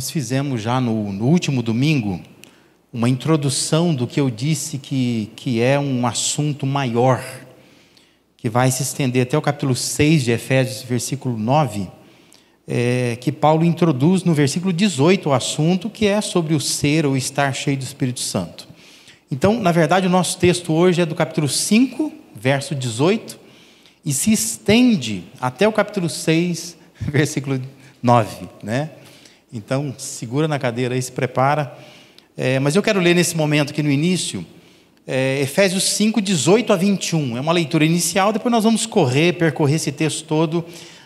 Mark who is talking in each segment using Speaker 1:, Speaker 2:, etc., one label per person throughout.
Speaker 1: Nós fizemos já no último domingo uma introdução do que eu disse que é um assunto maior, que vai se estender até o capítulo 6 de Efésios, versículo 9, que Paulo introduz no versículo 18 o assunto, que é sobre o ser ou estar cheio do Espírito Santo. Então, na verdade, o nosso texto hoje é do capítulo 5, verso 18, e se estende até o capítulo 6, versículo 9, né? Então, segura na cadeira aí, se prepara. Mas eu quero ler nesse momento aqui no início, Efésios 5, 18 a 21. É uma leitura inicial, depois nós vamos percorrer esse texto todo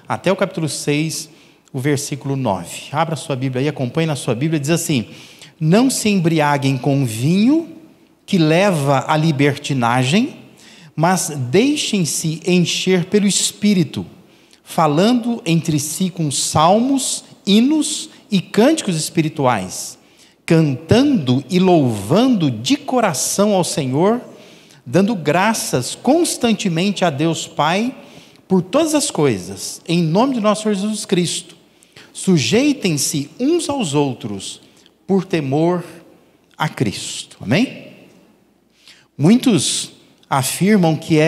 Speaker 1: até o capítulo 6, o versículo 9. Abra a sua Bíblia aí, acompanhe na sua Bíblia, diz assim: não se embriaguem com vinho que leva à libertinagem, mas deixem-se encher pelo Espírito, falando entre si com salmos, hinos e cânticos espirituais, cantando e louvando de coração ao Senhor, dando graças constantemente a Deus Pai por todas as coisas, em nome de nosso Senhor Jesus Cristo. Sujeitem-se uns aos outros por temor a Cristo. Amém? Muitos afirmam que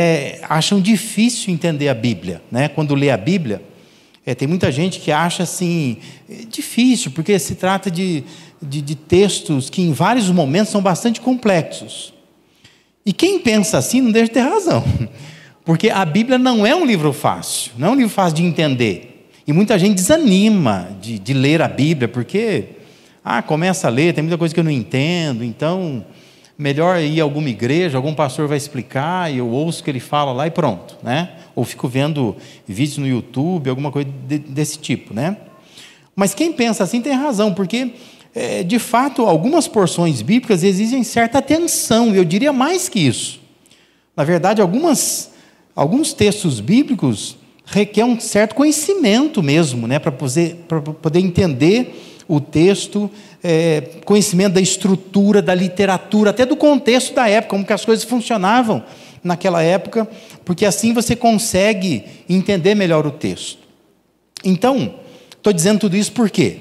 Speaker 1: acham difícil entender a Bíblia, né? Quando lê a Bíblia, tem muita gente que acha assim, difícil, porque se trata de textos que em vários momentos são bastante complexos. E quem pensa assim não deixa de ter razão, porque a Bíblia não é um livro fácil, não é um livro fácil de entender. E muita gente desanima de ler a Bíblia, porque começa a ler, tem muita coisa que eu não entendo, então melhor ir a alguma igreja, algum pastor vai explicar, e eu ouço o que ele fala lá e pronto, né? Ou fico vendo vídeos no YouTube, alguma coisa desse tipo, né? Mas quem pensa assim tem razão, porque, de fato, algumas porções bíblicas exigem certa atenção, eu diria mais que isso. Na verdade, alguns textos bíblicos requerem um certo conhecimento mesmo, né? Para poder entender o texto, conhecimento da estrutura, da literatura, até do contexto da época, como que as coisas funcionavam naquela época, porque assim você consegue entender melhor o texto. Então, estou dizendo tudo isso por quê?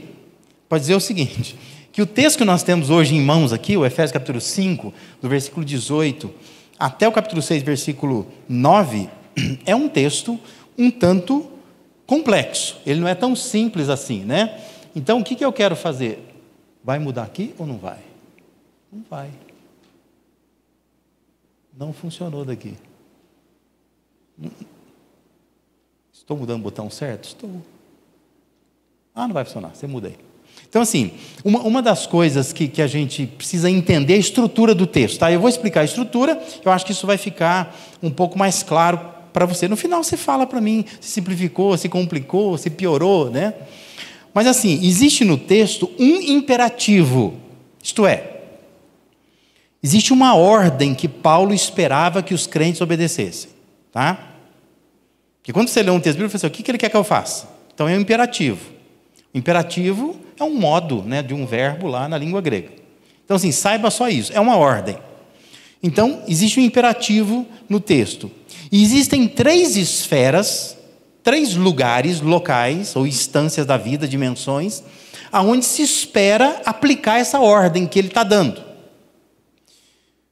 Speaker 1: Para dizer o seguinte, que o texto que nós temos hoje em mãos aqui, o Efésios capítulo 5, do versículo 18, até o capítulo 6, versículo 9, é um texto um tanto complexo, ele não é tão simples assim, né? Então, o que eu quero fazer? Vai mudar aqui ou não vai? Não vai. Não funcionou daqui. Estou mudando o botão certo? Estou. Não vai funcionar, você muda aí. Então, assim, uma das coisas que a gente precisa entender é a estrutura do texto, tá? Eu vou explicar a estrutura, eu acho que isso vai ficar um pouco mais claro para você. No final, você fala para mim se simplificou, se complicou, se piorou, né? Mas assim, existe no texto um imperativo, isto é, existe uma ordem que Paulo esperava que os crentes obedecessem, tá? Porque quando você lê um texto bíblico, você fala assim, o que ele quer que eu faça? Então é um imperativo. O imperativo é um modo, né, de um verbo lá na língua grega. Então assim, saiba só isso, é uma ordem. Então, existe um imperativo no texto. E existem 3 esferas, 3 lugares, locais, ou instâncias da vida, dimensões, aonde se espera aplicar essa ordem que ele está dando.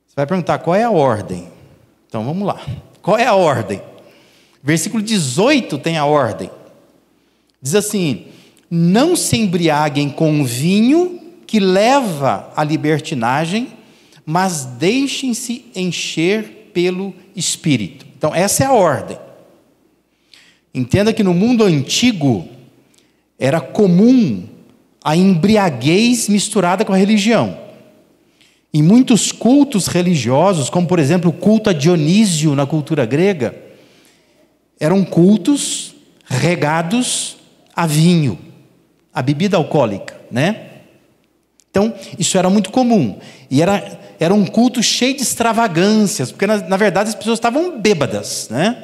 Speaker 1: Você vai perguntar, qual é a ordem? Então, vamos lá. Qual é a ordem? Versículo 18 tem a ordem. Diz assim, não se embriaguem com vinho que leva à libertinagem, mas deixem-se encher pelo Espírito. Então, essa é a ordem. Entenda que no mundo antigo era comum a embriaguez misturada com a religião. Em muitos cultos religiosos, como por exemplo o culto a Dionísio na cultura grega, eram cultos regados a vinho, a bebida alcoólica, né? Então, isso era muito comum. E era um culto cheio de extravagâncias, porque na verdade as pessoas estavam bêbadas, né?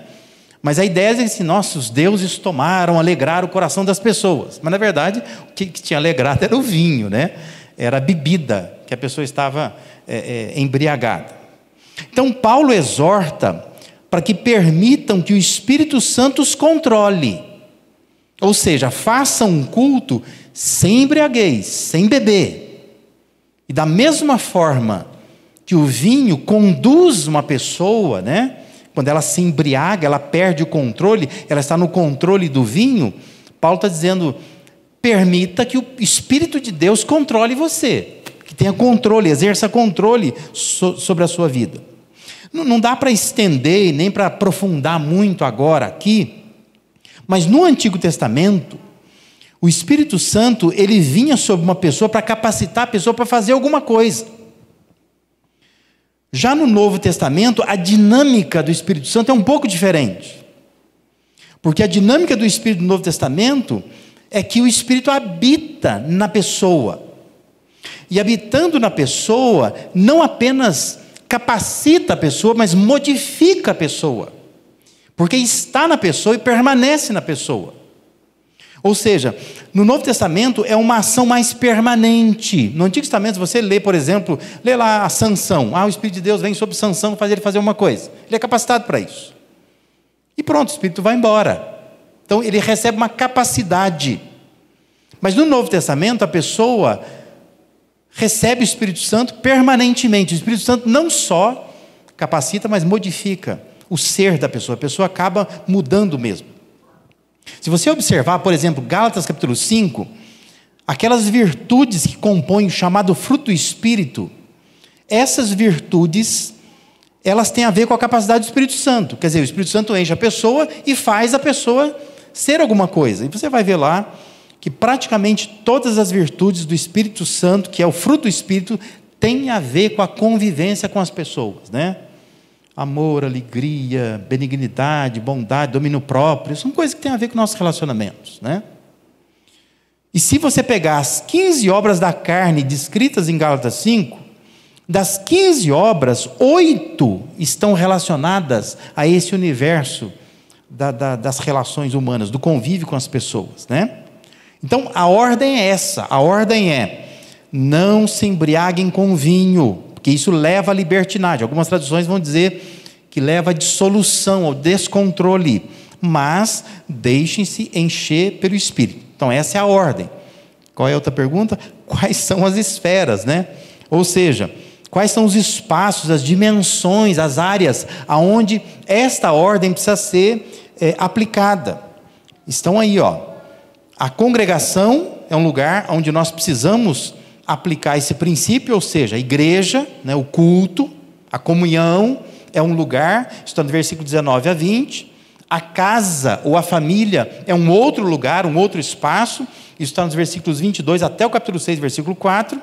Speaker 1: Mas a ideia é assim, os deuses tomaram, alegraram o coração das pessoas. Mas na verdade, o que tinha alegrado era o vinho, né? Era a bebida, que a pessoa estava embriagada. Então Paulo exorta para que permitam que o Espírito Santo os controle. Ou seja, faça um culto sem embriaguez, sem beber. E da mesma forma que o vinho conduz uma pessoa, né? Quando ela se embriaga, ela perde o controle, ela está no controle do vinho. Paulo está dizendo, permita que o Espírito de Deus controle você, que tenha controle, exerça controle sobre a sua vida. Não dá para estender, nem para aprofundar muito agora aqui, mas no Antigo Testamento, o Espírito Santo, ele vinha sobre uma pessoa para capacitar a pessoa para fazer alguma coisa. Já no Novo Testamento, a dinâmica do Espírito Santo é um pouco diferente. Porque a dinâmica do Espírito do Novo Testamento é que o Espírito habita na pessoa. E habitando na pessoa, não apenas capacita a pessoa, mas modifica a pessoa. Porque está na pessoa e permanece na pessoa. Ou seja, no Novo Testamento é uma ação mais permanente. No Antigo Testamento você lê, por exemplo, lê lá a Sansão. O Espírito de Deus vem sobre Sansão fazer ele fazer uma coisa. Ele é capacitado para isso. E pronto, o Espírito vai embora. Então ele recebe uma capacidade. Mas no Novo Testamento a pessoa recebe o Espírito Santo permanentemente. O Espírito Santo não só capacita, mas modifica o ser da pessoa. A pessoa acaba mudando mesmo. Se você observar, por exemplo, Gálatas capítulo 5, aquelas virtudes que compõem o chamado fruto do Espírito, essas virtudes, elas têm a ver com a capacidade do Espírito Santo. Quer dizer, o Espírito Santo enche a pessoa e faz a pessoa ser alguma coisa. E você vai ver lá que praticamente todas as virtudes do Espírito Santo, que é o fruto do Espírito, têm a ver com a convivência com as pessoas, né? Amor, alegria, benignidade, bondade, domínio próprio, são coisas que têm a ver com nossos relacionamentos, né? E se você pegar as 15 obras da carne descritas em Gálatas 5, das 15 obras, 8 estão relacionadas a esse universo das relações humanas, do convívio com as pessoas, né? Então, a ordem é essa, a ordem é, não se embriaguem com vinho, porque isso leva à libertinagem. Algumas traduções vão dizer que leva à dissolução, ao descontrole, mas deixem-se encher pelo Espírito. Então, essa é a ordem. Qual é a outra pergunta? Quais são as esferas, né? Ou seja, quais são os espaços, as dimensões, as áreas aonde esta ordem precisa ser aplicada? Estão aí, ó. A congregação é um lugar onde nós precisamos aplicar esse princípio, ou seja, a igreja, né, o culto, a comunhão é um lugar, está no versículo 19 a 20. A casa ou a família é um outro lugar, um outro espaço, isso está nos versículos 22 até o capítulo 6, versículo 4.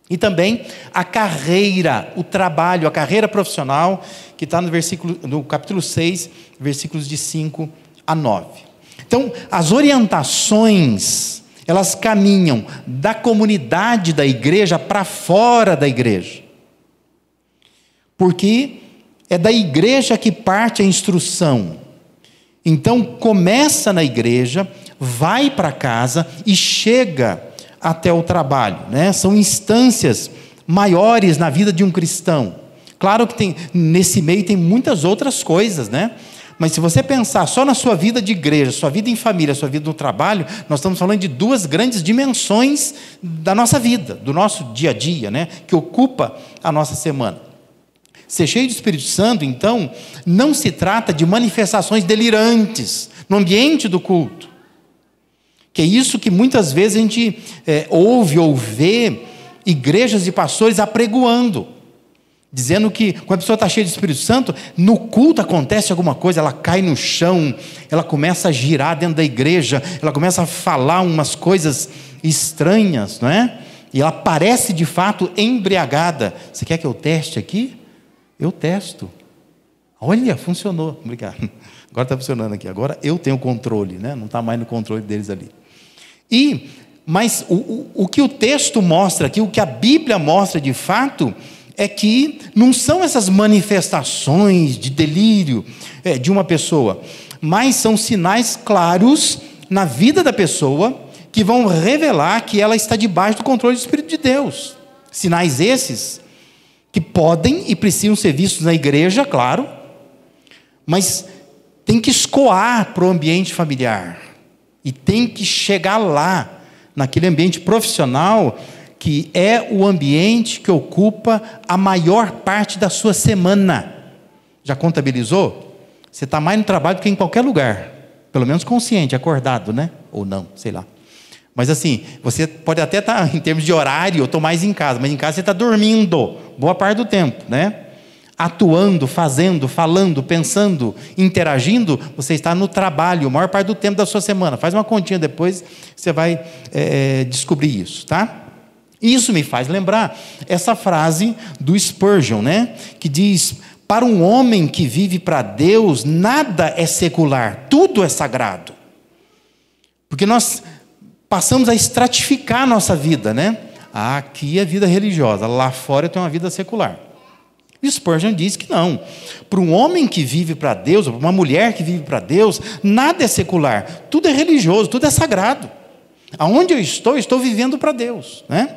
Speaker 1: E também a carreira, o trabalho, a carreira profissional, que está no capítulo 6, versículos de 5 a 9. Então, as orientações, elas caminham da comunidade da igreja para fora da igreja. Porque é da igreja que parte a instrução. Então, começa na igreja, vai para casa e chega até o trabalho, né? São instâncias maiores na vida de um cristão. Claro que nesse meio tem muitas outras coisas, né? Mas se você pensar só na sua vida de igreja, sua vida em família, sua vida no trabalho, nós estamos falando de duas grandes dimensões da nossa vida, do nosso dia a dia, né? Que ocupa a nossa semana. Ser cheio do Espírito Santo, então, não se trata de manifestações delirantes no ambiente do culto. Que é isso que muitas vezes a gente ouve ou vê igrejas e pastores apregoando. Dizendo que quando a pessoa está cheia do Espírito Santo, no culto acontece alguma coisa, ela cai no chão, ela começa a girar dentro da igreja, ela começa a falar umas coisas estranhas, não é? E ela parece de fato embriagada. Você quer que eu teste aqui? Eu testo. Olha, funcionou. Obrigado. Agora está funcionando aqui. Agora eu tenho controle, né? Não está mais no controle deles ali. Mas o que o texto mostra aqui, o que a Bíblia mostra de fato, é que não são essas manifestações de delírio de uma pessoa, mas são sinais claros na vida da pessoa que vão revelar que ela está debaixo do controle do Espírito de Deus. Sinais esses que podem e precisam ser vistos na igreja, claro, mas tem que escoar para o ambiente familiar. E tem que chegar lá, naquele ambiente profissional, que é o ambiente que ocupa a maior parte da sua semana. Já contabilizou? Você está mais no trabalho do que em qualquer lugar. Pelo menos consciente, acordado, né? Ou não, sei lá. Mas assim, você pode até estar, em termos de horário, eu estou mais em casa, mas em casa você está dormindo, boa parte do tempo, né? Atuando, fazendo, falando, pensando, interagindo, você está no trabalho, a maior parte do tempo da sua semana. Faz uma continha depois, você vai descobrir isso, tá? Isso me faz lembrar essa frase do Spurgeon, né? Que diz: para um homem que vive para Deus, nada é secular, tudo é sagrado. Porque nós passamos a estratificar a nossa vida, né? Aqui é vida religiosa, lá fora eu tenho uma vida secular. E Spurgeon diz que não. Para um homem que vive para Deus, ou para uma mulher que vive para Deus, nada é secular, tudo é religioso, tudo é sagrado. Aonde eu estou vivendo para Deus, né?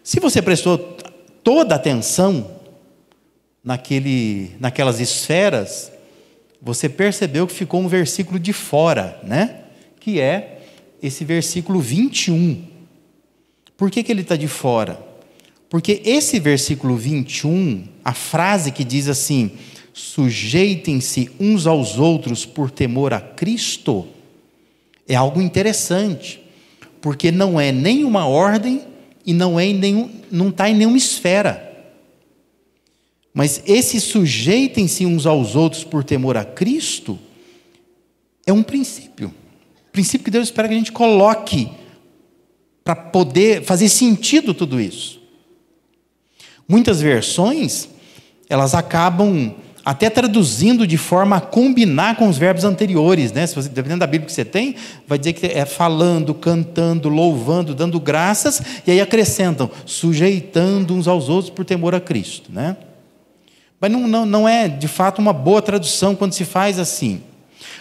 Speaker 1: Se você prestou toda a atenção naquelas esferas, você percebeu que ficou um versículo de fora, né? Que é esse versículo 21. Por que ele está de fora? Porque esse versículo 21, a frase que diz assim: sujeitem-se uns aos outros por temor a Cristo, é algo interessante, porque não é nem uma ordem e não está em nenhuma esfera. Mas esse sujeitem-se uns aos outros por temor a Cristo é um princípio. Princípio que Deus espera que a gente coloque para poder fazer sentido tudo isso. Muitas versões, elas acabam até traduzindo de forma a combinar com os verbos anteriores, né? Se você, dependendo da Bíblia que você tem, vai dizer que é falando, cantando, louvando, dando graças, e aí acrescentam, sujeitando uns aos outros por temor a Cristo, né? Mas não é, de fato, uma boa tradução quando se faz assim.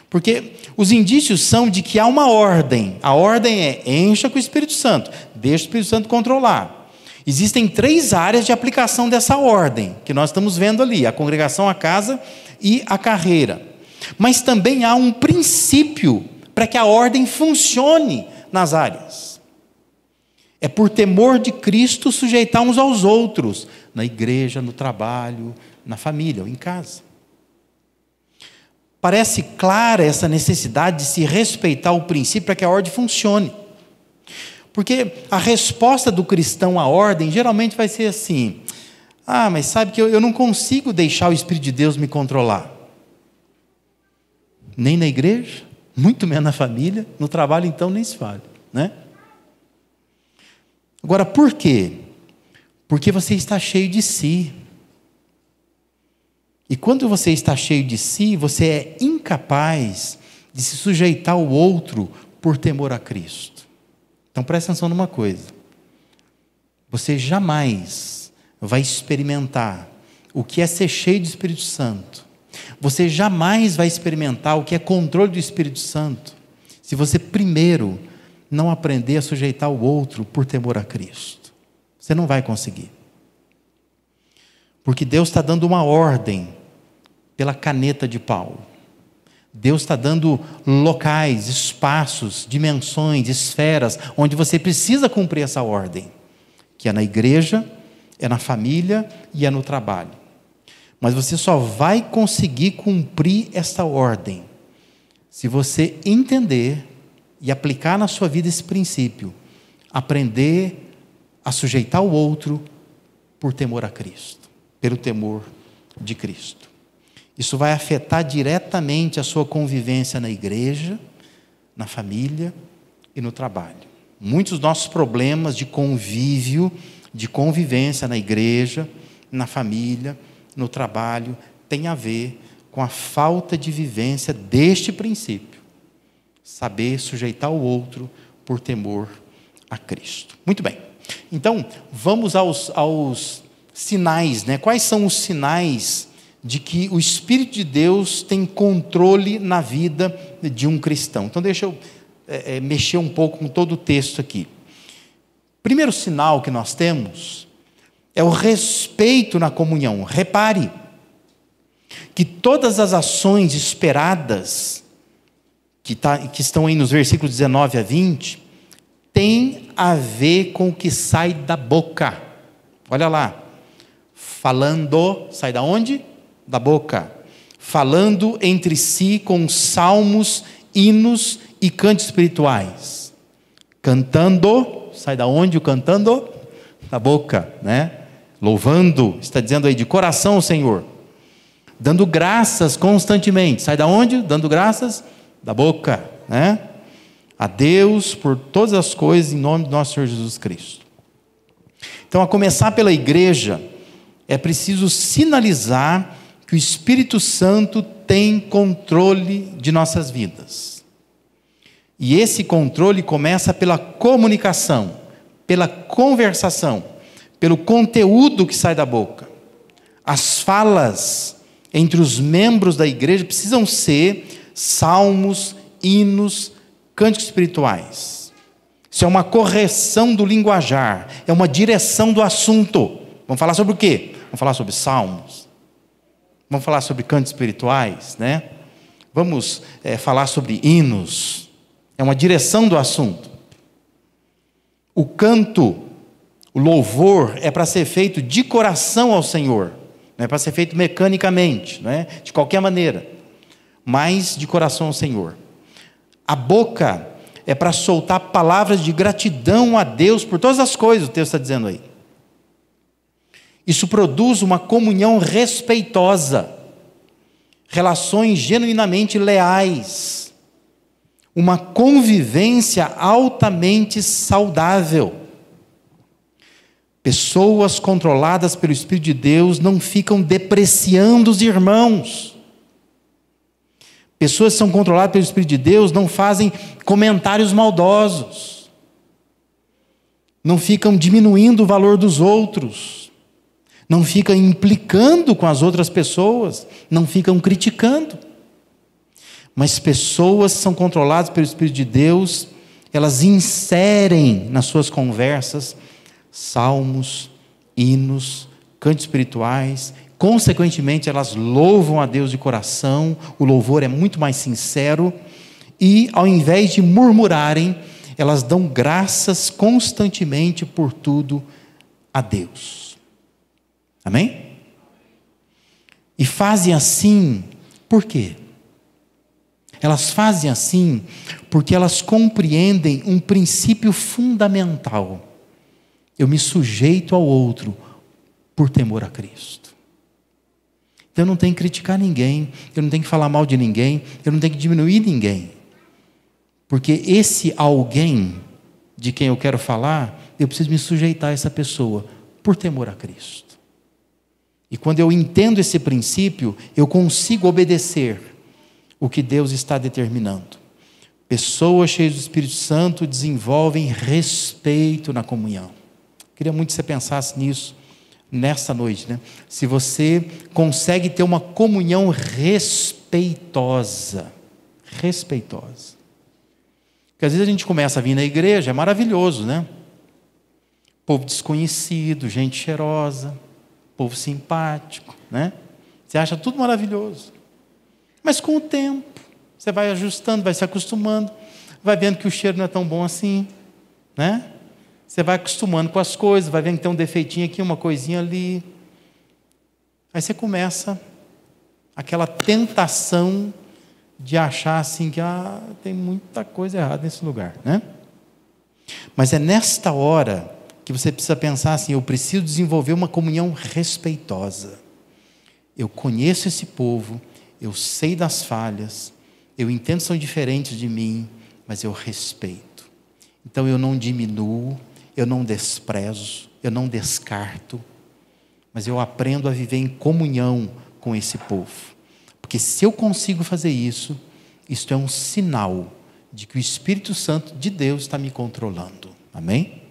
Speaker 1: Porque os indícios são de que há uma ordem. A ordem é: encha com o Espírito Santo, deixa o Espírito Santo controlar. Existem 3 áreas de aplicação dessa ordem, que nós estamos vendo ali: a congregação, a casa e a carreira. Mas também há um princípio para que a ordem funcione nas áreas. É por temor de Cristo sujeitar uns aos outros, na igreja, no trabalho, na família ou em casa. Parece clara essa necessidade de se respeitar o princípio para que a ordem funcione. Porque a resposta do cristão à ordem geralmente vai ser assim: mas sabe que eu não consigo deixar o Espírito de Deus me controlar. Nem na igreja, muito menos na família, no trabalho então nem se fala, né? Agora, por quê? Porque você está cheio de si. E quando você está cheio de si, você é incapaz de se sujeitar ao outro por temor a Cristo. Então presta atenção numa coisa: você jamais vai experimentar o que é ser cheio do Espírito Santo. Você jamais vai experimentar o que é controle do Espírito Santo se você primeiro não aprender a sujeitar o outro por temor a Cristo. Você não vai conseguir. Porque Deus está dando uma ordem pela caneta de Paulo. Deus está dando locais, espaços, dimensões, esferas, onde você precisa cumprir essa ordem, que é na igreja, é na família e é no trabalho. Mas você só vai conseguir cumprir essa ordem se você entender e aplicar na sua vida esse princípio, aprender a sujeitar o outro por temor a Cristo, pelo temor de Cristo. Isso vai afetar diretamente a sua convivência na igreja, na família e no trabalho. Muitos dos nossos problemas de convívio, de convivência na igreja, na família, no trabalho, têm a ver com a falta de vivência deste princípio. Saber sujeitar o outro por temor a Cristo. Muito bem. Então, vamos aos sinais, né? Quais são os sinais de que o Espírito de Deus tem controle na vida de um cristão? Então deixa eu mexer um pouco com todo o texto aqui. Primeiro sinal que nós temos é o respeito na comunhão. Repare que todas as ações esperadas que estão aí nos versículos 19 a 20, tem a ver com o que sai da boca. Olha lá. Falando, sai da onde? Da boca. Falando entre si com salmos, hinos e cantos espirituais. Cantando, sai da onde o cantando? Da boca, né? Louvando, está dizendo aí, de coração o Senhor. Dando graças constantemente. Sai da onde? Dando graças? Da boca, né? A Deus por todas as coisas em nome do nosso Senhor Jesus Cristo. Então, a começar pela igreja, é preciso sinalizar que o Espírito Santo tem controle de nossas vidas. E esse controle começa pela comunicação, pela conversação, pelo conteúdo que sai da boca. As falas entre os membros da igreja precisam ser salmos, hinos, cânticos espirituais. Isso é uma correção do linguajar, é uma direção do assunto. Vamos falar sobre o quê? Vamos falar sobre salmos. Vamos falar sobre cantos espirituais, né? Vamos falar sobre hinos. É uma direção do assunto. O canto, o louvor é para ser feito de coração ao Senhor. Não é para ser feito mecanicamente, não é? De qualquer maneira. Mas de coração ao Senhor. A boca é para soltar palavras de gratidão a Deus por todas as coisas, o texto está dizendo aí. Isso produz uma comunhão respeitosa, relações genuinamente leais, uma convivência altamente saudável. Pessoas controladas pelo Espírito de Deus não ficam depreciando os irmãos. Pessoas que são controladas pelo Espírito de Deus não fazem comentários maldosos, não ficam diminuindo o valor dos outros, não ficam implicando com as outras pessoas, não ficam criticando. Mas pessoas que são controladas pelo Espírito de Deus, elas inserem nas suas conversas salmos, hinos, cantos espirituais. Consequentemente, elas louvam a Deus de coração, o louvor é muito mais sincero, e ao invés de murmurarem, elas dão graças constantemente por tudo a Deus. Amém? E fazem assim, por quê? Elas fazem assim porque elas compreendem um princípio fundamental. Eu me sujeito ao outro por temor a Cristo. Então eu não tenho que criticar ninguém, eu não tenho que falar mal de ninguém, eu não tenho que diminuir ninguém. Porque esse alguém de quem eu quero falar, eu preciso me sujeitar a essa pessoa por temor a Cristo. E quando eu entendo esse princípio, eu consigo obedecer o que Deus está determinando. Pessoas cheias do Espírito Santo desenvolvem respeito na comunhão. Queria muito que você pensasse nisso nesta noite, né? Se você consegue ter uma comunhão respeitosa. Porque às vezes a gente começa a vir na igreja, é maravilhoso, né? Povo desconhecido, gente cheirosa, povo simpático, né? Você acha tudo maravilhoso. Mas com o tempo, você vai ajustando, vai se acostumando, vai vendo que o cheiro não é tão bom assim, né? Você vai acostumando com as coisas, vai vendo que tem um defeitinho aqui, uma coisinha ali. Aí você começa aquela tentação de achar assim que tem muita coisa errada nesse lugar, né? Mas é nesta hora que você precisa pensar assim, eu preciso desenvolver uma comunhão respeitosa. Eu conheço esse povo, eu sei das falhas, eu entendo que são diferentes de mim, mas eu respeito. Então eu não diminuo, eu não desprezo, eu não descarto, mas eu aprendo a viver em comunhão com esse povo. Porque se eu consigo fazer isso, isto é um sinal de que o Espírito Santo de Deus está me controlando. Amém?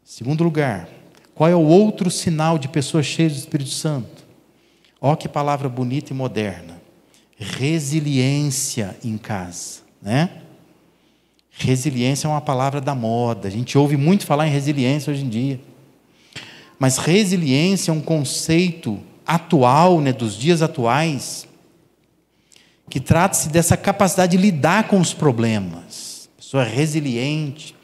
Speaker 1: Segundo lugar, qual é o outro sinal de pessoas cheias do Espírito Santo? Ó, que palavra bonita e moderna. Resiliência em casa, né? Resiliência é uma palavra da moda. A gente ouve muito falar em resiliência hoje em dia. Mas resiliência é um conceito atual, né, dos dias atuais, que trata-se dessa capacidade de lidar com os problemas. A pessoa é resiliente,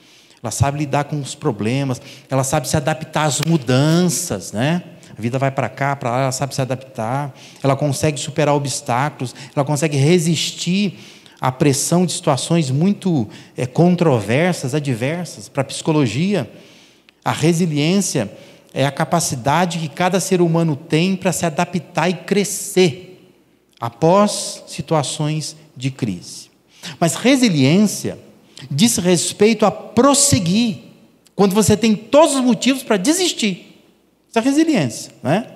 Speaker 1: ela sabe lidar com os problemas, ela sabe se adaptar às mudanças, né? A vida vai para cá, para lá, ela sabe se adaptar, ela consegue superar obstáculos, ela consegue resistir à pressão de situações muito controversas, adversas. Para a psicologia, a resiliência é a capacidade que cada ser humano tem para se adaptar e crescer após situações de crise. Mas resiliência diz respeito a prosseguir quando você tem todos os motivos para desistir. Isso é resiliência, não é?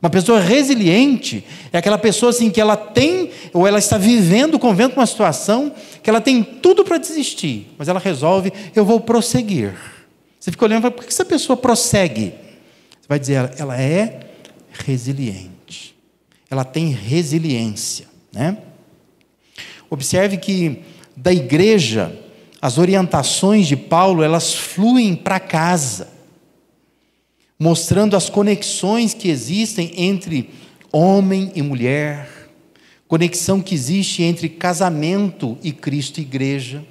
Speaker 1: Uma pessoa resiliente é aquela pessoa assim, que ela tem, ou ela está convivendo com uma situação que ela tem tudo para desistir, mas ela resolve, eu vou prosseguir. Você fica olhando e fala, por que essa pessoa prossegue? Você vai dizer, ela é resiliente. Ela tem resiliência, né? Observe que da igreja, as orientações de Paulo, elas fluem para casa, mostrando as conexões que existem entre homem e mulher, conexão que existe entre casamento e Cristo e igreja,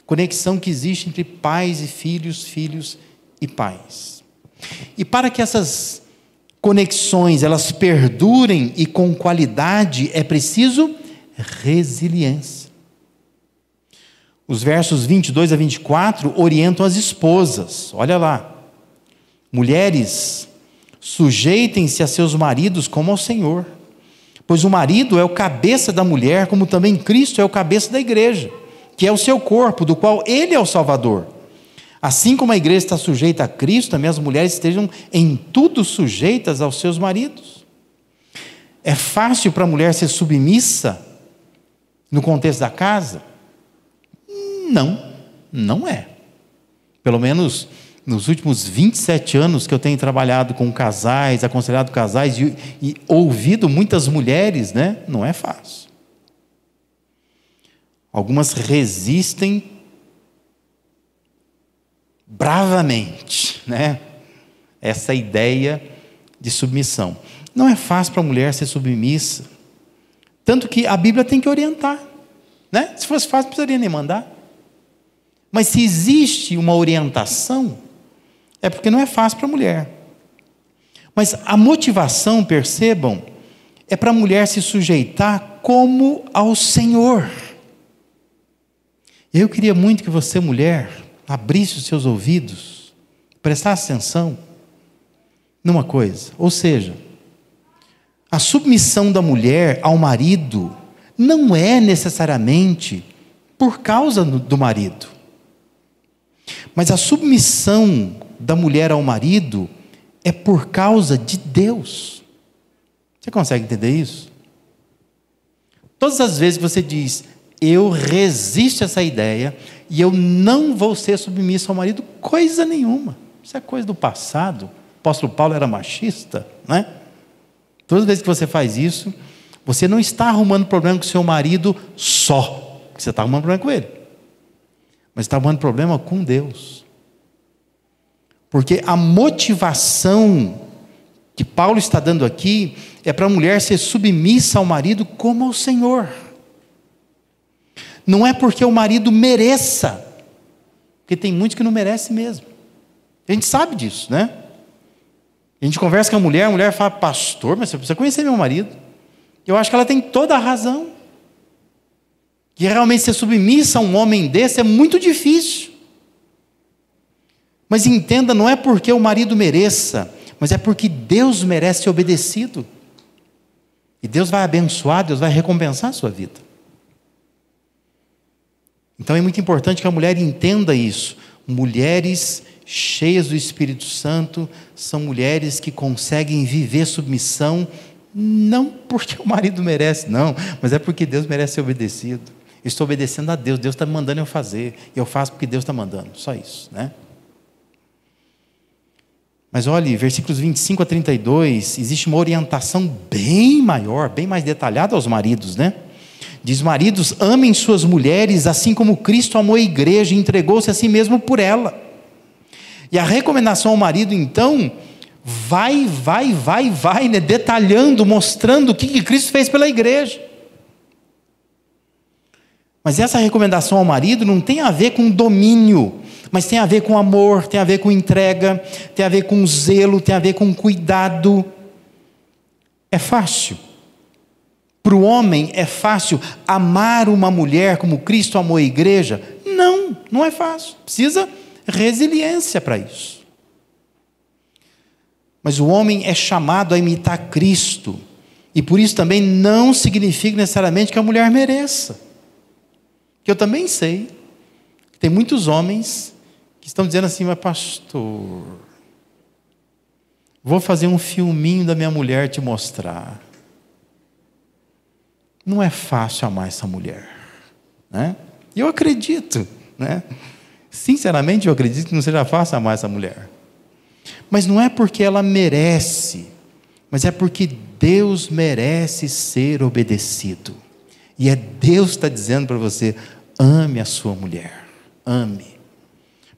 Speaker 1: conexão que existe entre pais e filhos, filhos e pais. E para que essas conexões elas perdurem e com qualidade, é preciso resiliência. Os versos 22 a 24 orientam as esposas. Olha lá. Mulheres, sujeitem-se a seus maridos como ao Senhor, pois o marido é o cabeça da mulher, como também Cristo é o cabeça da igreja, que é o seu corpo, do qual ele é o Salvador. Assim como a igreja está sujeita a Cristo, também as mulheres estejam em tudo sujeitas aos seus maridos. É fácil para a mulher ser submissa no contexto da casa? Não, não é. Pelo menos nos últimos 27 anos que eu tenho trabalhado com casais, aconselhado casais e ouvido muitas mulheres, né? Não é fácil. Algumas resistem bravamente, né? Essa ideia de submissão. Não é fácil para a mulher ser submissa. Tanto que a Bíblia tem que orientar, né? Se fosse fácil, não precisaria nem mandar. Mas se existe uma orientação, é porque não é fácil para a mulher. Mas a motivação, percebam, é para a mulher se sujeitar como ao Senhor. Eu queria muito que você, mulher, abrisse os seus ouvidos, prestasse atenção numa coisa. Ou seja, a submissão da mulher ao marido não é necessariamente por causa do marido. Mas a submissão da mulher ao marido é por causa de Deus. Você consegue entender isso? Todas as vezes que você diz, eu resisto a essa ideia e eu não vou ser submissa ao marido, coisa nenhuma. Isso é coisa do passado. O apóstolo Paulo era machista, né? Todas as vezes que você faz isso, você não está arrumando problema com o seu marido só, você está arrumando problema com ele, mas está arrumando problema com Deus. Porque a motivação que Paulo está dando aqui é para a mulher ser submissa ao marido como ao Senhor. Não é porque o marido mereça, porque tem muitos que não merecem mesmo. A gente sabe disso, né? A gente conversa com a mulher fala, pastor, mas você precisa conhecer meu marido. Eu acho que ela tem toda a razão. Que realmente ser submissa a um homem desse é muito difícil. Mas entenda, não é porque o marido mereça, mas é porque Deus merece ser obedecido. E Deus vai abençoar, Deus vai recompensar a sua vida. Então é muito importante que a mulher entenda isso. Mulheres cheias do Espírito Santo são mulheres que conseguem viver submissão, não porque o marido merece, não, mas é porque Deus merece ser obedecido. Eu estou obedecendo a Deus, Deus está me mandando eu fazer, e eu faço porque Deus está mandando, só isso, né? Mas olhe, versículos 25 a 32, existe uma orientação bem maior, bem mais detalhada aos maridos, né? Diz, maridos, amem suas mulheres, assim como Cristo amou a igreja e entregou-se a si mesmo por ela. E a recomendação ao marido, então, vai, né? Detalhando, mostrando o que Cristo fez pela igreja. Mas essa recomendação ao marido não tem a ver com domínio, mas tem a ver com amor, tem a ver com entrega, tem a ver com zelo, tem a ver com cuidado. É fácil. Para o homem é fácil amar uma mulher como Cristo amou a igreja? Não, não é fácil. Precisa resiliência para isso. Mas o homem é chamado a imitar Cristo. E por isso também não significa necessariamente que a mulher mereça. Que eu também sei que tem muitos homens que estão dizendo assim: mas pastor, vou fazer um filminho da minha mulher te mostrar. Não é fácil amar essa mulher, né? E eu acredito, né? Sinceramente eu acredito que não seja fácil amar essa mulher. Mas não é porque ela merece, mas é porque Deus merece ser obedecido. E é Deus que está dizendo para você: ame a sua mulher, ame.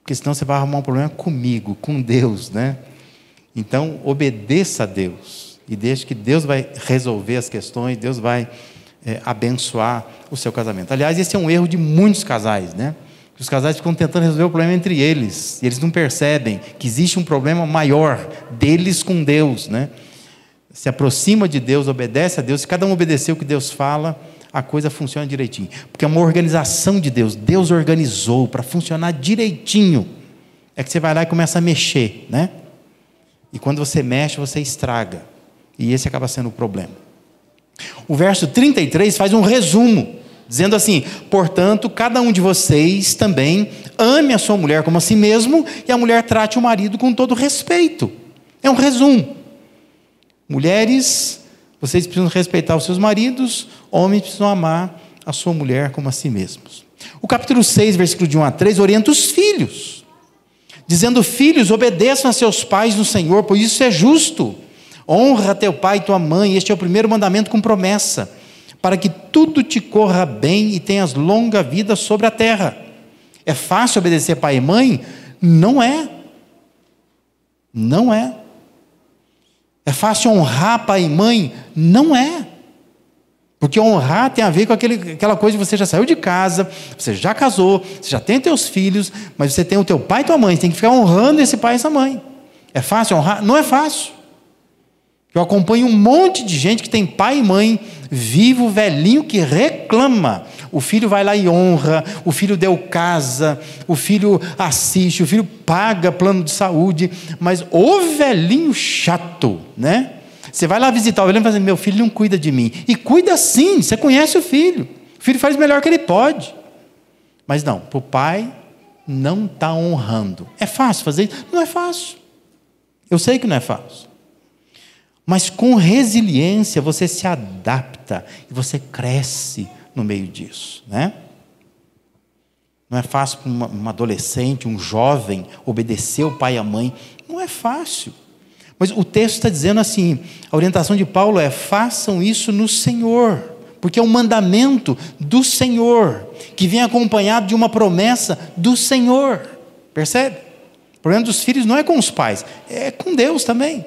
Speaker 1: Porque senão você vai arrumar um problema comigo, com Deus, né? Então obedeça a Deus e deixe que Deus vai resolver as questões, Deus vai abençoar o seu casamento. Aliás, esse é um erro de muitos casais, né? Os casais ficam tentando resolver o problema entre eles, e eles não percebem que existe um problema maior deles com Deus, né? Se aproxima de Deus, obedece a Deus. Se cada um obedecer o que Deus fala, a coisa funciona direitinho, porque é uma organização de Deus. Deus organizou para funcionar direitinho. É que você vai lá e começa a mexer, né? E quando você mexe, você estraga, e esse acaba sendo o problema. O verso 33 faz um resumo, dizendo assim: portanto, cada um de vocês também ame a sua mulher como a si mesmo, e a mulher trate o marido com todo respeito. É um resumo. Mulheres, vocês precisam respeitar os seus maridos, homens precisam amar a sua mulher como a si mesmos. O capítulo 6, versículo de 1 a 3, orienta os filhos, dizendo: filhos, obedeçam a seus pais no Senhor, pois isso é justo. Honra teu pai e tua mãe, este é o primeiro mandamento com promessa, para que tudo te corra bem e tenhas longa vida sobre a terra. É fácil obedecer pai e mãe? Não é. Não é. É fácil honrar pai e mãe? Não é. Porque honrar tem a ver com aquela coisa de você já saiu de casa, você já casou, você já tem teus filhos, mas você tem o teu pai e tua mãe, você tem que ficar honrando esse pai e essa mãe. É fácil honrar? Não é fácil. Eu acompanho um monte de gente que tem pai e mãe vivo, velhinho, que reclama. O filho vai lá e honra, o filho deu casa, o filho assiste, o filho paga plano de saúde, mas o velhinho chato, né? Você vai lá visitar o velhinho e fala assim: meu filho não cuida de mim. E cuida sim, você conhece o filho faz o melhor que ele pode. Mas não, para o pai não está honrando. É fácil fazer isso? Não é fácil. Eu sei que não é fácil. Mas com resiliência você se adapta e você cresce no meio disso, né? Não é fácil para uma adolescente, um jovem, obedecer o pai e a mãe. Não é fácil. Mas o texto está dizendo assim, a orientação de Paulo é: façam isso no Senhor, porque é um mandamento do Senhor, que vem acompanhado de uma promessa do Senhor. Percebe? O problema dos filhos não é com os pais, é com Deus também.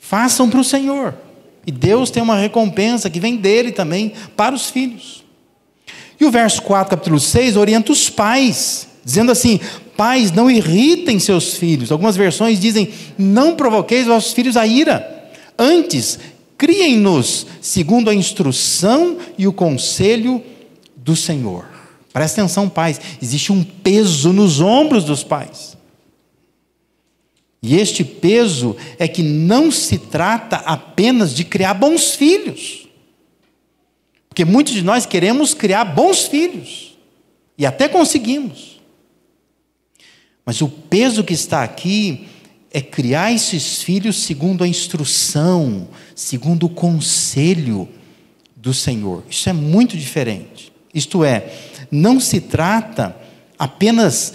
Speaker 1: Façam para o Senhor. E Deus tem uma recompensa que vem dele também para os filhos. E o verso 4, capítulo 6, orienta os pais, dizendo assim: pais, não irritem seus filhos. Algumas versões dizem: não provoqueis vossos filhos a ira. Antes, criem-nos segundo a instrução e o conselho do Senhor. Presta atenção, pais. Existe um peso nos ombros dos pais. E este peso é que não se trata apenas de criar bons filhos. Porque muitos de nós queremos criar bons filhos. E até conseguimos. Mas o peso que está aqui é criar esses filhos segundo a instrução, segundo o conselho do Senhor. Isso é muito diferente. Isto é, não se trata apenas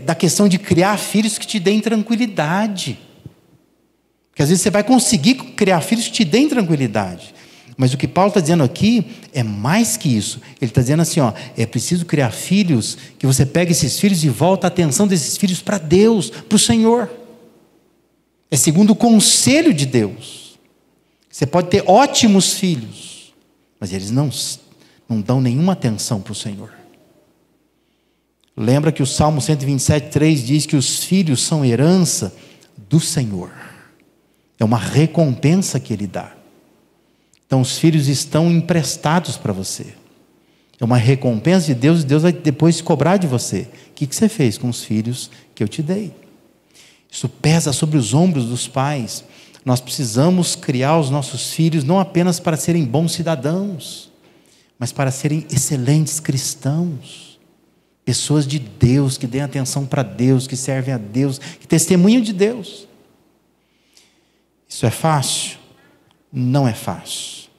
Speaker 1: da questão de criar filhos que te deem tranquilidade. Porque às vezes você vai conseguir criar filhos que te deem tranquilidade. Mas o que Paulo está dizendo aqui é mais que isso. Ele está dizendo assim: é preciso criar filhos que você pegue esses filhos e volta a atenção desses filhos para Deus, para o Senhor. É segundo o conselho de Deus. Você pode ter ótimos filhos, mas eles não dão nenhuma atenção para o Senhor. Lembra que o Salmo 127:3 diz que os filhos são herança do Senhor. É uma recompensa que Ele dá. Então os filhos estão emprestados para você. É uma recompensa de Deus, e Deus vai depois cobrar de você. O que você fez com os filhos que eu te dei? Isso pesa sobre os ombros dos pais. Nós precisamos criar os nossos filhos não apenas para serem bons cidadãos, mas para serem excelentes cristãos. Pessoas de Deus, que deem atenção para Deus, que servem a Deus, que testemunham de Deus. Isso é fácil? Não é fácil.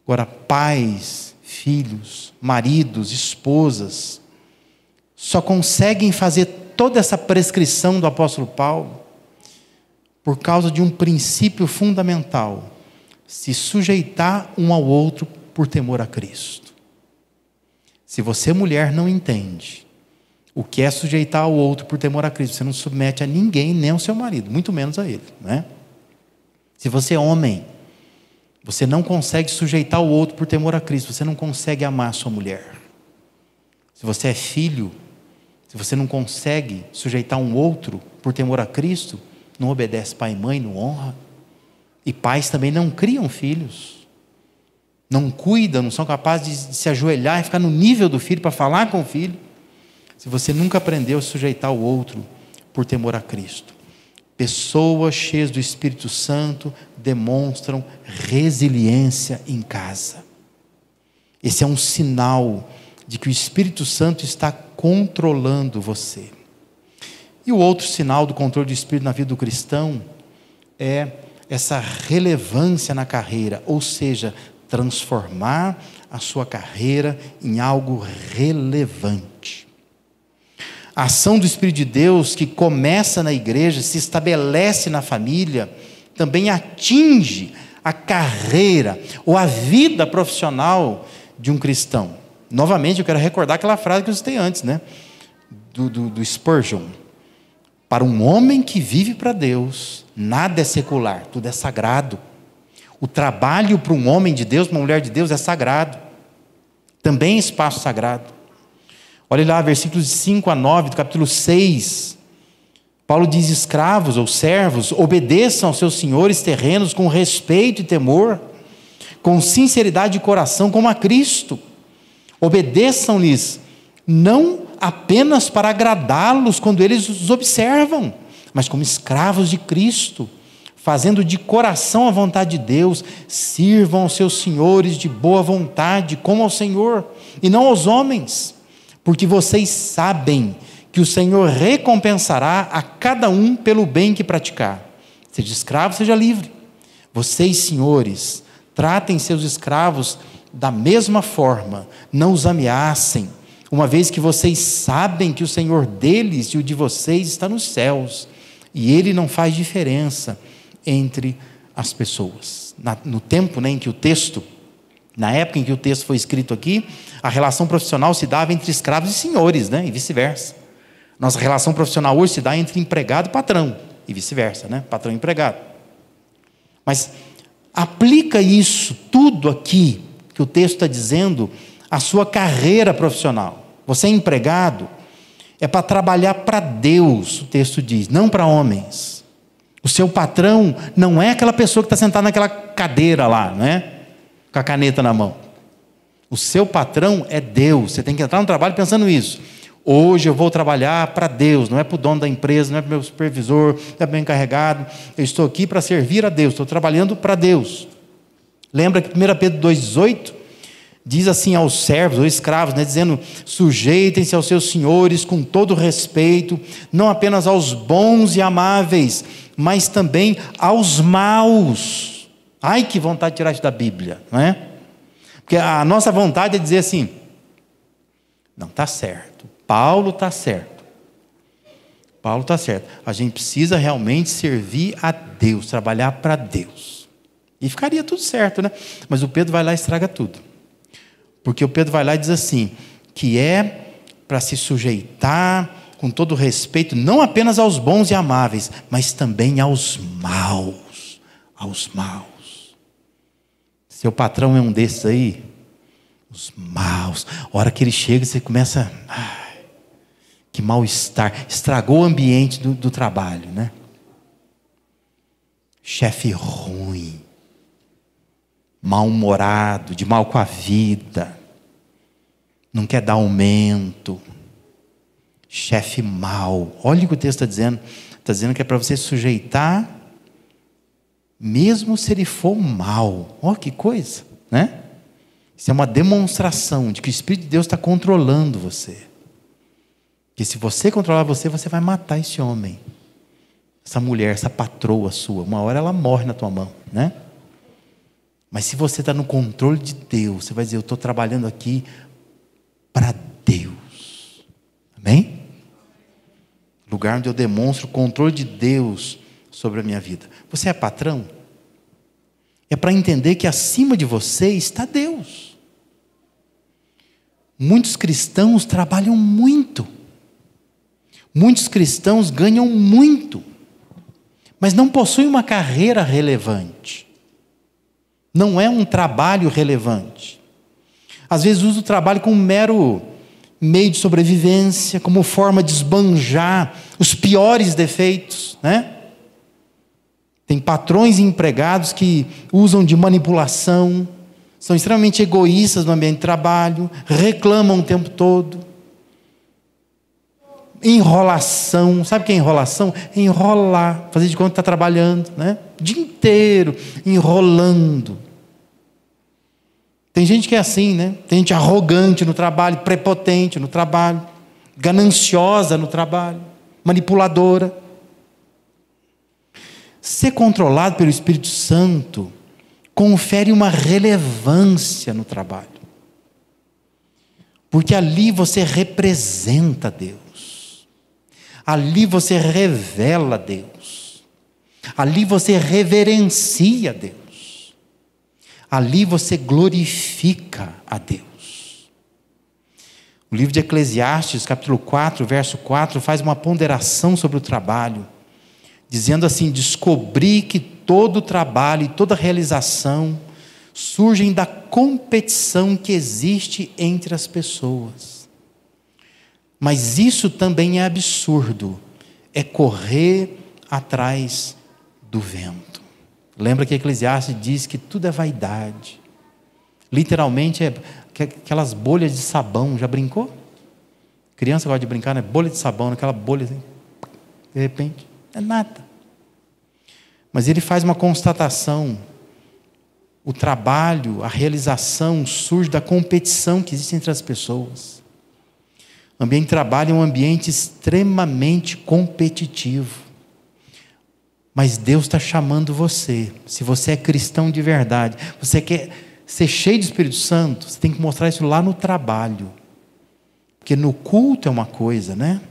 Speaker 1: Agora, pais, filhos, maridos, esposas, só conseguem fazer toda essa prescrição do apóstolo Paulo por causa de um princípio fundamental: se sujeitar um ao outro por temor a Cristo. Se você, mulher, não entende o que é sujeitar ao outro por temor a Cristo, você não submete a ninguém, nem ao seu marido, muito menos a ele, né? Se você é homem, você não consegue sujeitar o outro por temor a Cristo, você não consegue amar a sua mulher. Se você é filho, se você não consegue sujeitar um outro por temor a Cristo, não obedece pai e mãe, não honra. E pais também não criam filhos, não cuidam, não são capazes de se ajoelhar e ficar no nível do filho para falar com o filho, se você nunca aprendeu a sujeitar o outro por temor a Cristo. Pessoas cheias do Espírito Santo demonstram resiliência em casa. Esse é um sinal de que o Espírito Santo está controlando você. E o outro sinal do controle do Espírito na vida do cristão é essa relevância na carreira, ou seja, transformar a sua carreira em algo relevante. A ação do Espírito de Deus, que começa na igreja, se estabelece na família, também atinge a carreira ou a vida profissional de um cristão. Novamente, eu quero recordar aquela frase que eu citei antes, né? Do Spurgeon. Para um homem que vive para Deus, nada é secular, tudo é sagrado. O trabalho para um homem de Deus, uma mulher de Deus, é sagrado. Também é espaço sagrado. Olha lá, versículos 5-9 do capítulo 6. Paulo diz: escravos ou servos, obedeçam aos seus senhores terrenos com respeito e temor, com sinceridade de coração, como a Cristo. Obedeçam-lhes, não apenas para agradá-los quando eles os observam, mas como escravos de Cristo, fazendo de coração a vontade de Deus. Sirvam aos seus senhores de boa vontade, como ao Senhor, e não aos homens, porque vocês sabem que o Senhor recompensará a cada um pelo bem que praticar. Seja escravo, seja livre. Vocês, senhores, tratem seus escravos da mesma forma, não os ameacem, uma vez que vocês sabem que o Senhor deles e o de vocês está nos céus, e Ele não faz diferença entre as pessoas. No tempo, né, em que o texto, na época em que o texto foi escrito aqui, a relação profissional se dava entre escravos e senhores, né, e vice-versa. Nossa relação profissional hoje se dá entre empregado e patrão, e vice-versa, né, patrão e empregado. Mas aplica isso tudo aqui que o texto está dizendo à sua carreira profissional. Você é empregado, é para trabalhar para Deus, o texto diz, não para homens. O seu patrão não é aquela pessoa que está sentada naquela cadeira lá, né? Com a caneta na mão. O seu patrão é Deus. Você tem que entrar no trabalho pensando isso. Hoje eu vou trabalhar para Deus, não é para o dono da empresa, não é para o meu supervisor, não é para o meu encarregado. Eu estou aqui para servir a Deus, estou trabalhando para Deus. Lembra que 1 Pedro 2,18 diz assim aos servos ou escravos, né, dizendo: sujeitem-se aos seus senhores com todo respeito, não apenas aos bons e amáveis, mas também aos maus. Ai, que vontade de tirar isso da Bíblia, não é? Porque a nossa vontade é dizer assim: não, está certo, Paulo está certo. Paulo está certo. A gente precisa realmente servir a Deus, trabalhar para Deus. E ficaria tudo certo, né? Mas o Pedro vai lá e estraga tudo. Porque o Pedro vai lá e diz assim, que é para se sujeitar com todo respeito, não apenas aos bons e amáveis, mas também aos maus. Aos maus. Seu patrão é um desses aí, Os maus. A hora que ele chega, você começa... que mal-estar. Estragou o ambiente do trabalho, né? Chefe ruim. Mal-humorado, de mal com a vida. Não quer dar aumento. Chefe mau. Olha o que o texto está dizendo. Está dizendo que é para você sujeitar, mesmo se ele for mal. Olha que coisa, né? Isso é uma demonstração de que o Espírito de Deus está controlando você. Que se você controlar você, você vai matar esse homem. Essa mulher, essa patroa sua. Uma hora ela morre na tua mão, né? Mas se você está no controle de Deus, você vai dizer, eu estou trabalhando aqui para Deus. Amém? Lugar onde eu demonstro o controle de Deus sobre a minha vida. Você é patrão? É para entender que acima de você está Deus. Muitos cristãos trabalham muito. Muitos cristãos ganham muito. Mas não possuem uma carreira relevante. Não é um trabalho relevante. Às vezes usa o trabalho como um mero meio de sobrevivência, como forma de esbanjar os piores defeitos, né? Tem patrões e empregados que usam de manipulação, são extremamente egoístas no ambiente de trabalho, reclamam o tempo todo. Enrolação, sabe o que é enrolação? É enrolar, fazer de conta que está trabalhando, né? O dia inteiro enrolando. Tem gente que é assim, né? Tem gente arrogante no trabalho, prepotente no trabalho, gananciosa no trabalho, manipuladora. Ser controlado pelo Espírito Santo confere uma relevância no trabalho. Porque ali você representa Deus. Ali você revela Deus. Ali você reverencia Deus. Ali você glorifica a Deus. O livro de Eclesiastes, capítulo 4, verso 4, faz uma ponderação sobre o trabalho, dizendo assim: descobri que todo trabalho e toda realização surgem da competição que existe entre as pessoas. Mas isso também é absurdo, é correr atrás do vento. Lembra que Eclesiastes diz que tudo é vaidade. Literalmente é aquelas bolhas de sabão, já brincou? Criança gosta de brincar, né? Bolha de sabão, aquela bolha assim, de repente, é nada. Mas ele faz uma constatação: o trabalho, a realização surge da competição que existe entre as pessoas. O ambiente de trabalho é um ambiente extremamente competitivo. Mas Deus está chamando você. Se você é cristão de verdade, você quer ser cheio do Espírito Santo, você tem que mostrar isso lá no trabalho. Porque no culto é uma coisa, né?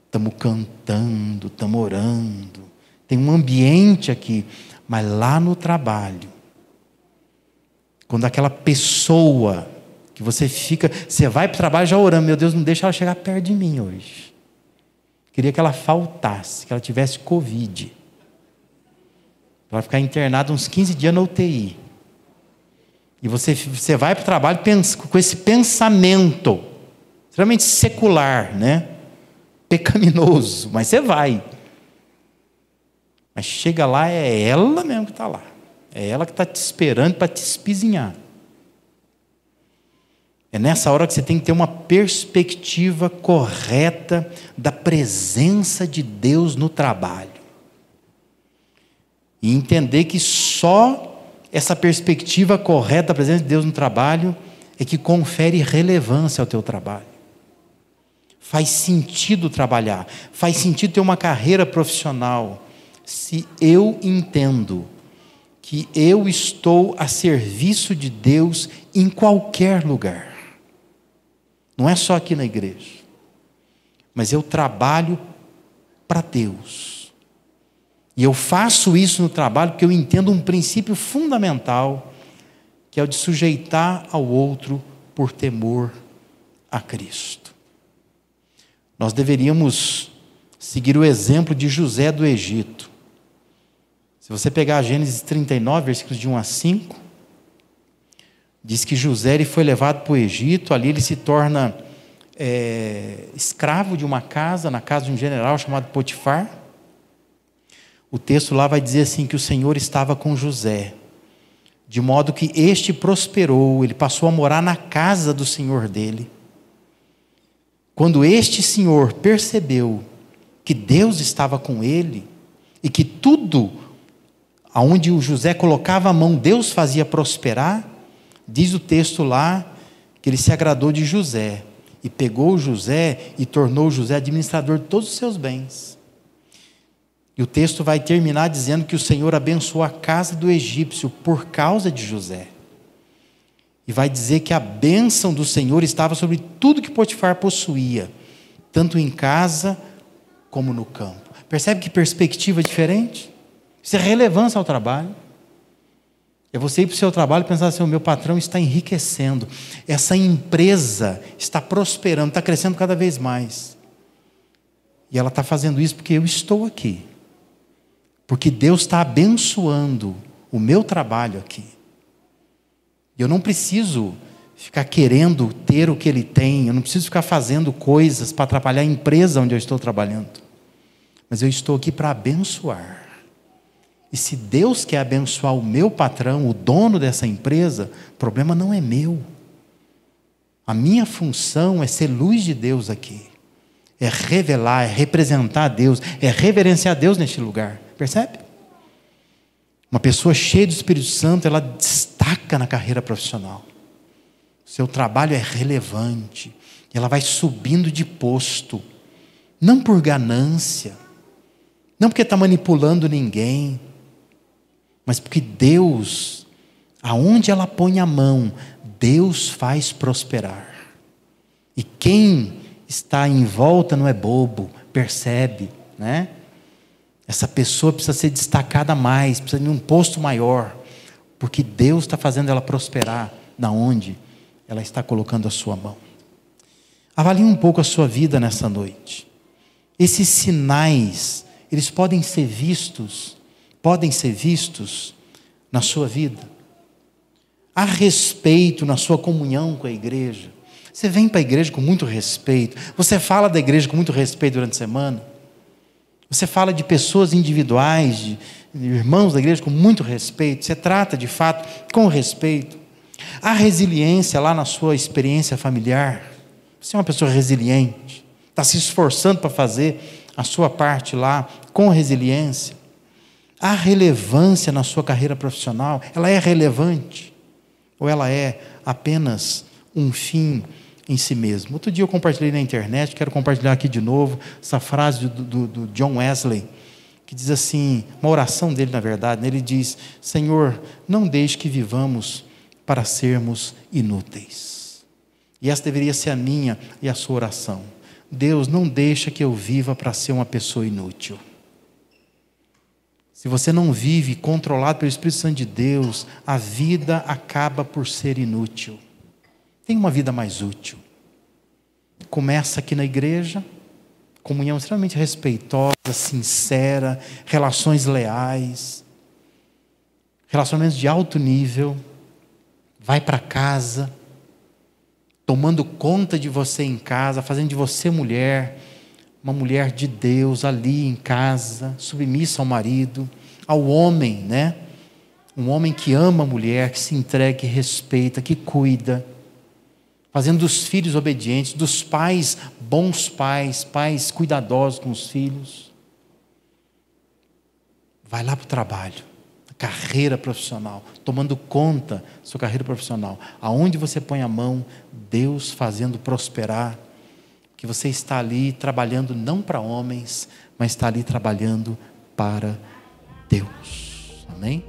Speaker 1: Estamos cantando, estamos orando, tem um ambiente aqui. Mas lá no trabalho, quando aquela pessoa que você fica, você vai para o trabalho já orando, meu Deus, não deixa ela chegar perto de mim hoje. Queria que ela faltasse, que ela tivesse Covid. Ela vai ficar internada uns 15 dias na UTI. E você vai para o trabalho com esse pensamento extremamente secular, né? Pecaminoso, mas você vai. Mas chega lá, é ela mesmo que está lá. É ela que está te esperando para te espizinhar. É nessa hora que você tem que ter uma perspectiva correta da presença de Deus no trabalho. E entender que só essa perspectiva correta da presença de Deus no trabalho é que confere relevância ao teu trabalho. Faz sentido trabalhar, faz sentido ter uma carreira profissional, se eu entendo que eu estou a serviço de Deus em qualquer lugar. Não é só aqui na igreja, mas eu trabalho para Deus. E eu faço isso no trabalho porque eu entendo um princípio fundamental, que é o de sujeitar ao outro por temor a Cristo. Nós deveríamos seguir o exemplo de José do Egito. Se você pegar Gênesis 39, versículos de 1 a 5, Diz que José ele foi levado para o Egito, ali ele se torna escravo de uma casa, na casa de um general chamado Potifar. O texto lá vai dizer assim, que o Senhor estava com José, de modo que este prosperou, ele passou a morar na casa do senhor dele. Quando este senhor percebeu que Deus estava com ele, e que tudo aonde o José colocava a mão, Deus fazia prosperar, diz o texto lá, que ele se agradou de José, e pegou o José e tornou o José administrador de todos os seus bens. E o texto vai terminar dizendo que o Senhor abençoou a casa do egípcio por causa de José. E vai dizer que a bênção do Senhor estava sobre tudo que Potifar possuía, tanto em casa como no campo. Percebe que perspectiva diferente? Isso é relevância ao trabalho. É você ir para o seu trabalho e pensar assim, o meu patrão está enriquecendo, essa empresa está prosperando, está crescendo cada vez mais. E ela está fazendo isso porque eu estou aqui. Porque Deus está abençoando o meu trabalho aqui. Eu não preciso ficar querendo ter o que ele tem, eu não preciso ficar fazendo coisas para atrapalhar a empresa onde eu estou trabalhando. Mas eu estou aqui para abençoar. E se Deus quer abençoar o meu patrão, o dono dessa empresa, o problema não é meu. A minha função é ser luz de Deus aqui. É revelar, é representar Deus, é reverenciar Deus neste lugar. Percebe? Uma pessoa cheia do Espírito Santo, ela destaca na carreira profissional. Seu trabalho é relevante. Ela vai subindo de posto. Não por ganância. Não porque está manipulando ninguém. Mas porque Deus, aonde ela põe a mão, Deus faz prosperar. E quem está em volta não é bobo, percebe, né? Essa pessoa precisa ser destacada mais, precisa de um posto maior, porque Deus está fazendo ela prosperar na onde ela está colocando a sua mão. Avalie um pouco a sua vida nessa noite. Esses sinais, eles podem ser vistos na sua vida. Há respeito na sua comunhão com a igreja. Você vem para a igreja com muito respeito. Você fala da igreja com muito respeito durante a semana. Você fala de pessoas individuais, de irmãos da igreja com muito respeito. Você trata de fato com respeito. Há resiliência lá na sua experiência familiar. Você é uma pessoa resiliente. Está se esforçando para fazer a sua parte lá com resiliência. Há relevância na sua carreira profissional. Ela é relevante? Ou ela é apenas um fim em si mesmo? Outro dia eu compartilhei na internet, quero compartilhar aqui de novo, essa frase do John Wesley, que diz assim, uma oração dele na verdade, ele diz, Senhor, não deixe que vivamos para sermos inúteis. E essa deveria ser a minha e a sua oração. Deus, não deixa que eu viva para ser uma pessoa inútil. Se você não vive controlado pelo Espírito Santo de Deus, a vida acaba por ser inútil. Tenha uma vida mais útil. Começa aqui na igreja, comunhão extremamente respeitosa, sincera, relações leais, relacionamentos de alto nível. Vai para casa, tomando conta de você em casa, fazendo de você mulher, uma mulher de Deus ali em casa, submissa ao marido, ao homem, né? Um homem que ama a mulher, que se entrega, que respeita, que cuida, fazendo dos filhos obedientes, dos pais, bons pais, pais cuidadosos com os filhos. Vai lá para o trabalho, carreira profissional, tomando conta da sua carreira profissional. Aonde você põe a mão, Deus fazendo prosperar, que você está ali trabalhando não para homens, mas está ali trabalhando para Deus. Amém?